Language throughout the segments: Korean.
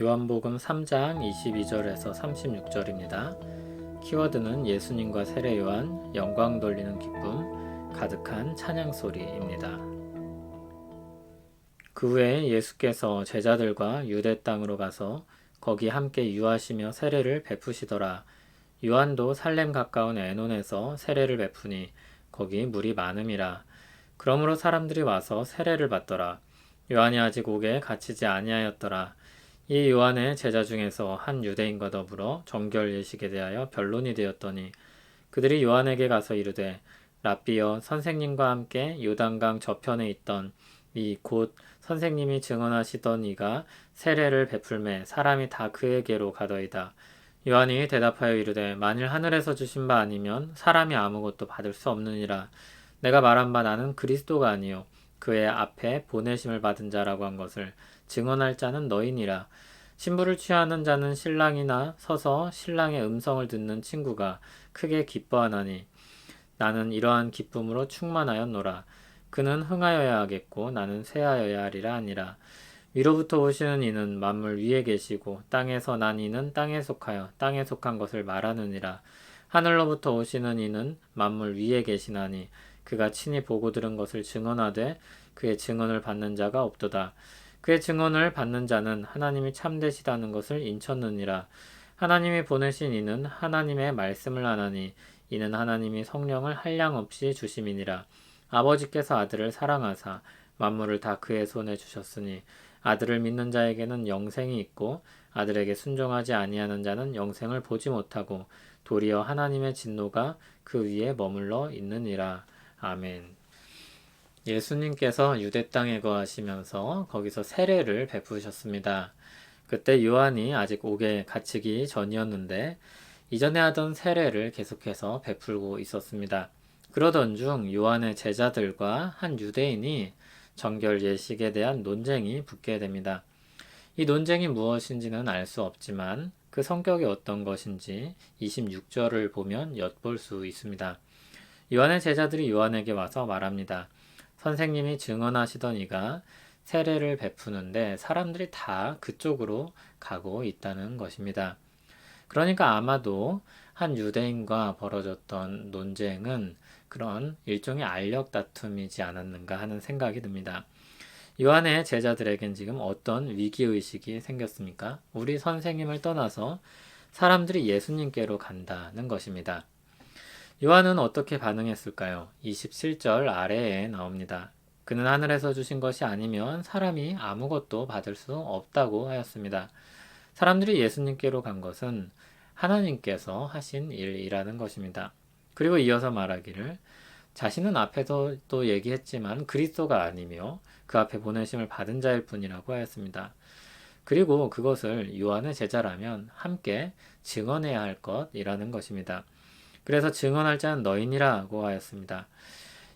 요한복음 3장 22절에서 36절입니다. 키워드는 예수님과 세례 요한, 영광 돌리는 기쁨, 가득한 찬양 소리입니다. 그 후에 예수께서 제자들과 유대 땅으로 가서 거기 함께 유하시며 세례를 베푸시더라. 요한도 살렘 가까운 에논에서 세례를 베푸니 거기 물이 많음이라. 그러므로 사람들이 와서 세례를 받더라. 요한이 아직 옥에 갇히지 아니하였더라. 이 요한의 제자 중에서 한 유대인과 더불어 정결 예식에 대하여 변론이 되었더니 그들이 요한에게 가서 이르되 랍비여, 선생님과 함께 요단강 저편에 있던 이 곧 선생님이 증언하시던 이가 세례를 베풀매 사람이 다 그에게로 가더이다. 요한이 대답하여 이르되 만일 하늘에서 주신 바 아니면 사람이 아무것도 받을 수 없느니라. 내가 말한 바 나는 그리스도가 아니요 그의 앞에 보내심을 받은 자라고 한 것을 증언할 자는 너희니라. 신부를 취하는 자는 신랑이나 서서 신랑의 음성을 듣는 친구가 크게 기뻐하나니 나는 이러한 기쁨으로 충만하였노라. 그는 흥하여야 하겠고 나는 쇠하여야 하리라 하니라. 위로부터 오시는 이는 만물 위에 계시고 땅에서 난 이는 땅에 속하여 땅에 속한 것을 말하느니라. 하늘로부터 오시는 이는 만물 위에 계시나니 그가 친히 보고 들은 것을 증언하되 그의 증언을 받는 자가 없도다. 그의 증언을 받는 자는 하나님이 참되시다는 것을 인쳤느니라. 하나님이 보내신 이는 하나님의 말씀을 하나니 이는 하나님이 성령을 한량없이 주심이니라. 아버지께서 아들을 사랑하사 만물을 다 그의 손에 주셨으니 아들을 믿는 자에게는 영생이 있고 아들에게 순종하지 아니하는 자는 영생을 보지 못하고 도리어 하나님의 진노가 그 위에 머물러 있느니라. 아멘. 예수님께서 유대 땅에 거하시면서 거기서 세례를 베푸셨습니다. 그때 요한이 아직 옥에 갇히기 전이었는데 이전에 하던 세례를 계속해서 베풀고 있었습니다. 그러던 중 요한의 제자들과 한 유대인이 정결 예식에 대한 논쟁이 붙게 됩니다. 이 논쟁이 무엇인지는 알 수 없지만 그 성격이 어떤 것인지 26절을 보면 엿볼 수 있습니다. 요한의 제자들이 요한에게 와서 말합니다. 선생님이 증언하시던 이가 세례를 베푸는데 사람들이 다 그쪽으로 가고 있다는 것입니다. 그러니까 아마도 한 유대인과 벌어졌던 논쟁은 그런 일종의 알력 다툼이지 않았는가 하는 생각이 듭니다. 요한의 제자들에겐 지금 어떤 위기의식이 생겼습니까? 우리 선생님을 떠나서 사람들이 예수님께로 간다는 것입니다. 요한은 어떻게 반응했을까요? 27절 아래에 나옵니다. 그는 하늘에서 주신 것이 아니면 사람이 아무것도 받을 수 없다고 하였습니다. 사람들이 예수님께로 간 것은 하나님께서 하신 일이라는 것입니다. 그리고 이어서 말하기를 자신은 앞에서 또 얘기했지만 그리스도가 아니며 그 앞에 보내심을 받은 자일 뿐이라고 하였습니다. 그리고 그것을 요한의 제자라면 함께 증언해야 할 것이라는 것입니다. 그래서 증언할 자는 너희니라고 하였습니다.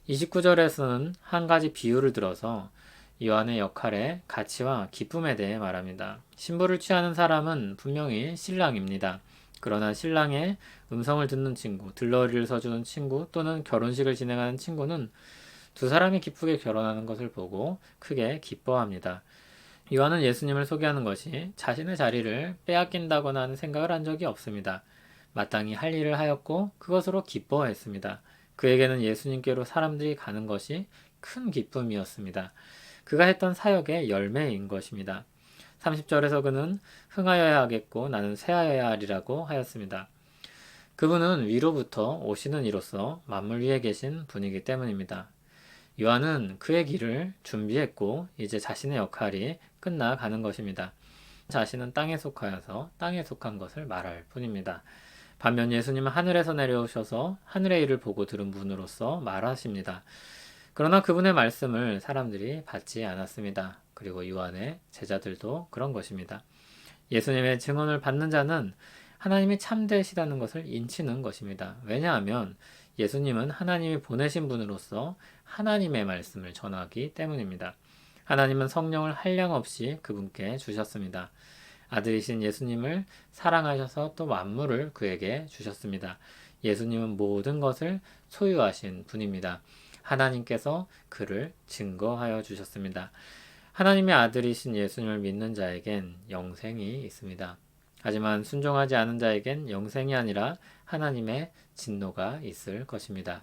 29절에서는 한 가지 비유를 들어서 요한의 역할의 가치와 기쁨에 대해 말합니다. 신부를 취하는 사람은 분명히 신랑입니다. 그러나 신랑의 음성을 듣는 친구, 들러리를 서주는 친구 또는 결혼식을 진행하는 친구는 두 사람이 기쁘게 결혼하는 것을 보고 크게 기뻐합니다. 요한은 예수님을 소개하는 것이 자신의 자리를 빼앗긴다거나 하는 생각을 한 적이 없습니다. 마땅히 할 일을 하였고 그것으로 기뻐했습니다. 그에게는 예수님께로 사람들이 가는 것이 큰 기쁨이었습니다. 그가 했던 사역의 열매인 것입니다. 30절에서 그는 흥하여야 하겠고 나는 쇠하여야 하리라고 하였습니다. 그분은 위로부터 오시는 이로서 만물 위에 계신 분이기 때문입니다. 요한은 그의 길을 준비했고 이제 자신의 역할이 끝나가는 것입니다. 자신은 땅에 속하여서 땅에 속한 것을 말할 뿐입니다. 반면 예수님은 하늘에서 내려오셔서 하늘의 일을 보고 들은 분으로서 말하십니다. 그러나 그분의 말씀을 사람들이 받지 않았습니다. 그리고 요한의 제자들도 그런 것입니다. 예수님의 증언을 받는 자는 하나님이 참되시다는 것을 인치는 것입니다. 왜냐하면 예수님은 하나님이 보내신 분으로서 하나님의 말씀을 전하기 때문입니다. 하나님은 성령을 한량없이 그분께 주셨습니다. 아들이신 예수님을 사랑하셔서 또 만물을 그에게 주셨습니다. 예수님은 모든 것을 소유하신 분입니다. 하나님께서 그를 증거하여 주셨습니다. 하나님의 아들이신 예수님을 믿는 자에겐 영생이 있습니다. 하지만 순종하지 않은 자에겐 영생이 아니라 하나님의 진노가 있을 것입니다.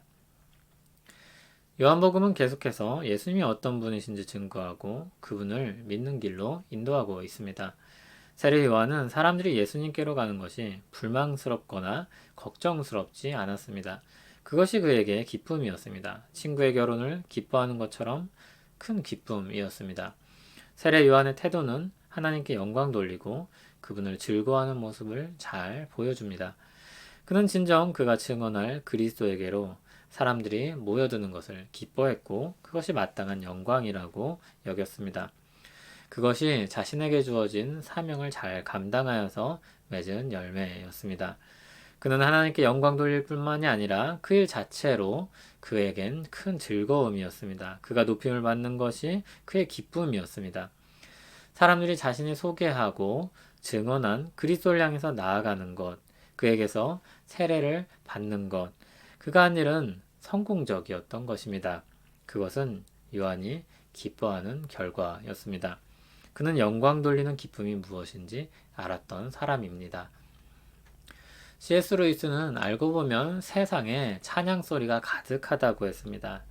요한복음은 계속해서 예수님이 어떤 분이신지 증거하고 그분을 믿는 길로 인도하고 있습니다. 세례 요한은 사람들이 예수님께로 가는 것이 불망스럽거나 걱정스럽지 않았습니다. 그것이 그에게 기쁨이었습니다. 친구의 결혼을 기뻐하는 것처럼 큰 기쁨이었습니다. 세례 요한의 태도는 하나님께 영광 돌리고 그분을 즐거워하는 모습을 잘 보여줍니다. 그는 진정 그가 증언할 그리스도에게로 사람들이 모여드는 것을 기뻐했고 그것이 마땅한 영광이라고 여겼습니다. 그것이 자신에게 주어진 사명을 잘 감당하여서 맺은 열매였습니다. 그는 하나님께 영광 돌릴 뿐만이 아니라 그 일 자체로 그에겐 큰 즐거움이었습니다. 그가 높임을 받는 것이 그의 기쁨이었습니다. 사람들이 자신이 소개하고 증언한 그리스도를 향해서 나아가는 것, 그에게서 세례를 받는 것, 그가 한 일은 성공적이었던 것입니다. 그것은 요한이 기뻐하는 결과였습니다. 그는 영광 돌리는 기쁨이 무엇인지 알았던 사람입니다. C.S. 루이스는 알고 보면 세상에 찬양 소리가 가득하다고 했습니다.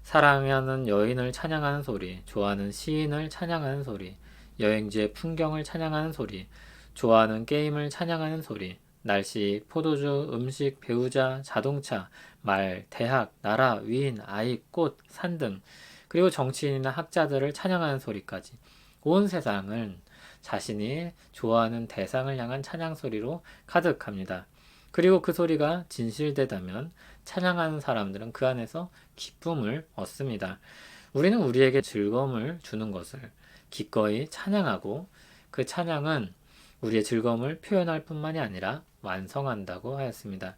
사랑하는 여인을 찬양하는 소리, 좋아하는 시인을 찬양하는 소리, 여행지의 풍경을 찬양하는 소리, 좋아하는 게임을 찬양하는 소리, 날씨, 포도주, 음식, 배우자, 자동차, 말, 대학, 나라, 위인, 아이, 꽃, 산 등, 그리고 정치인이나 학자들을 찬양하는 소리까지 온 세상은 자신이 좋아하는 대상을 향한 찬양 소리로 가득합니다. 그리고 그 소리가 진실되다면 찬양하는 사람들은 그 안에서 기쁨을 얻습니다. 우리는 우리에게 즐거움을 주는 것을 기꺼이 찬양하고 그 찬양은 우리의 즐거움을 표현할 뿐만이 아니라 완성한다고 하였습니다.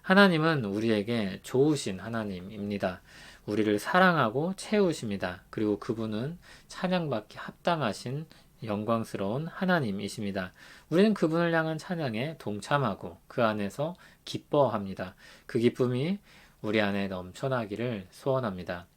하나님은 우리에게 좋으신 하나님입니다. 우리를 사랑하고 채우십니다. 그리고 그분은 찬양받기 합당하신 영광스러운 하나님이십니다. 우리는 그분을 향한 찬양에 동참하고 그 안에서 기뻐합니다. 그 기쁨이 우리 안에 넘쳐나기를 소원합니다.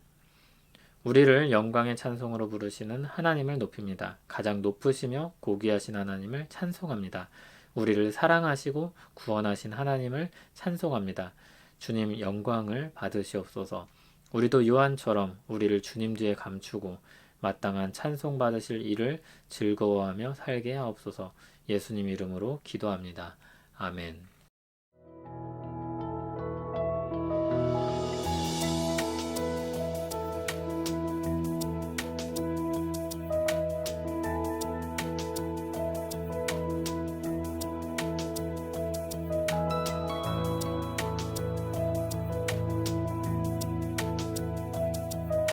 우리를 영광의 찬송으로 부르시는 하나님을 높입니다. 가장 높으시며 고귀하신 하나님을 찬송합니다. 우리를 사랑하시고 구원하신 하나님을 찬송합니다. 주님 영광을 받으시옵소서. 우리도 요한처럼 우리를 주님 뒤에 감추고 마땅한 찬송 받으실 일을 즐거워하며 살게 하옵소서. 예수님 이름으로 기도합니다. 아멘.